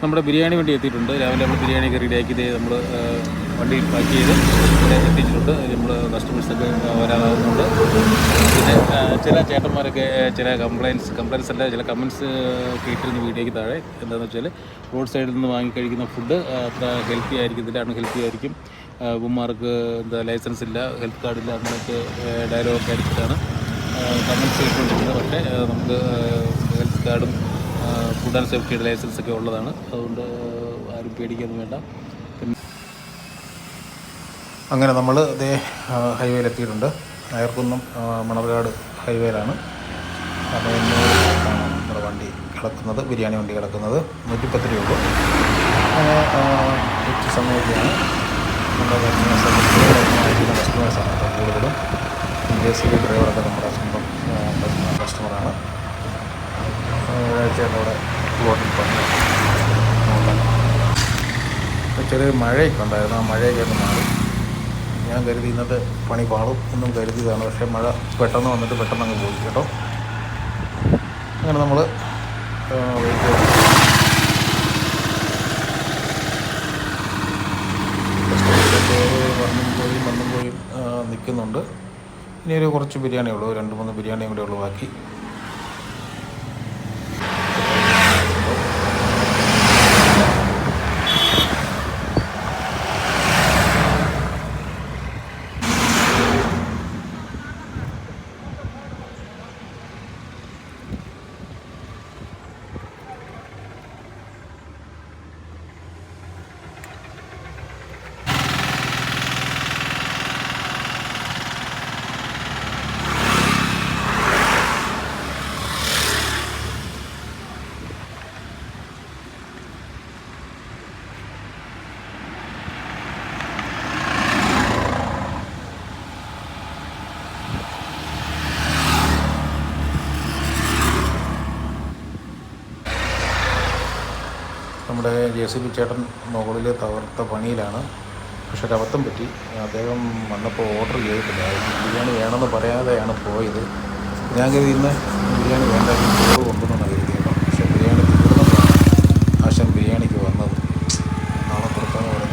നമ്മുടെ ബിരിയാണി വണ്ടി എത്തിയിട്ടുണ്ട്. രാവിലെ നമ്മൾ ബിരിയാണിയൊക്കെ റെഡിയാക്കി നമ്മൾ വണ്ടിയിൽ പാക്ക് ചെയ്ത് ഇവിടെ എത്തിച്ചിട്ടുണ്ട്. നമ്മൾ കസ്റ്റമേഴ്സൊക്കെ വരാനാവുന്നുണ്ട്. പിന്നെ ചില ചേട്ടന്മാരൊക്കെ ചില കംപ്ലയിൻസ് അല്ല, ചില കമൻസ് കേട്ടിരുന്ന വീഡിയോയ്ക്ക് താഴെ എന്താണെന്ന് വെച്ചാൽ റോഡ് സൈഡിൽ നിന്ന് വാങ്ങിക്കഴിക്കുന്ന ഫുഡ് അത്ര ഹെൽത്തി ആയിരിക്കത്തില്ല, അൺഹെൽത്തി ആയിരിക്കും, ഉമ്മാർക്ക് എന്താ ലൈസൻസ് ഇല്ല, ഹെൽത്ത് കാർഡില്ല, അങ്ങനെയൊക്കെ ഡയലോഗൊക്കെ അടിച്ചിട്ടാണ് കമൻസ് കേട്ടുകൊണ്ടിരിക്കുന്നത്. പക്ഷേ നമുക്ക് ഹെൽത്ത് കാർഡും ഫുഡ് ആൻഡ് സേഫ്റ്റിയുടെ ലൈസൻസൊക്കെ ഉള്ളതാണ്. അതുകൊണ്ട് ആരും പേടിക്കൊന്നും വേണ്ട. അങ്ങനെ നമ്മൾ ഇതേ ഹൈവേയിലെത്തിയിട്ടുണ്ട്. അയർക്കുന്നം മണർകാട് ഹൈവേയിലാണ്. അപ്പോൾ നമ്മുടെ വണ്ടി കിടക്കുന്നത്, ബിരിയാണി വണ്ടി കിടക്കുന്നത് 110 രൂപ. അങ്ങനെ ഉച്ച സമയമൊക്കെയാണ്. നമ്മുടെ കസ്റ്റമേഴ്സാണ് കേട്ടോ കൂടുതലും. JCB ഡ്രൈവറൊക്കെ നമ്മുടെ സ്വന്തം കസ്റ്റമറാണ്. ഒരാഴ്ചയായിട്ട് അവിടെ പ്ലോട്ടിൽ പണി ചെറിയ മഴയൊക്കെ ഉണ്ടായിരുന്നു. ആ മഴയൊക്കെ ഒന്ന് മാറി. ഞാൻ കരുതി ഇന്നത്തെ പണി പാളും എന്നും കരുതിയതാണ്. പക്ഷേ മഴ പെട്ടെന്ന് വന്നിട്ട് പെട്ടെന്ന് അങ്ങ് പോയി കേട്ടോ. അങ്ങനെ നമ്മൾ വന്നും പോയി നിൽക്കുന്നുണ്ട്. ഇനി ഒരു കുറച്ച് ബിരിയാണി ഉള്ളൂ, 2-3 ബിരിയാണിയും കൂടെ ഉള്ളൂ ബാക്കി. നമ്മുടെ JCB ചേട്ടൻ മുകളിൽ തകർത്ത പണിയിലാണ്. പക്ഷെ ഒരു അബദ്ധം പറ്റി. അദ്ദേഹം വന്നപ്പോൾ ഓർഡർ ചെയ്തിട്ടില്ല. ബിരിയാണി വേണമെന്ന് പറയാതെയാണ് പോയത്. ഞാൻ കരുതി ഇന്ന് ബിരിയാണി വേണ്ട,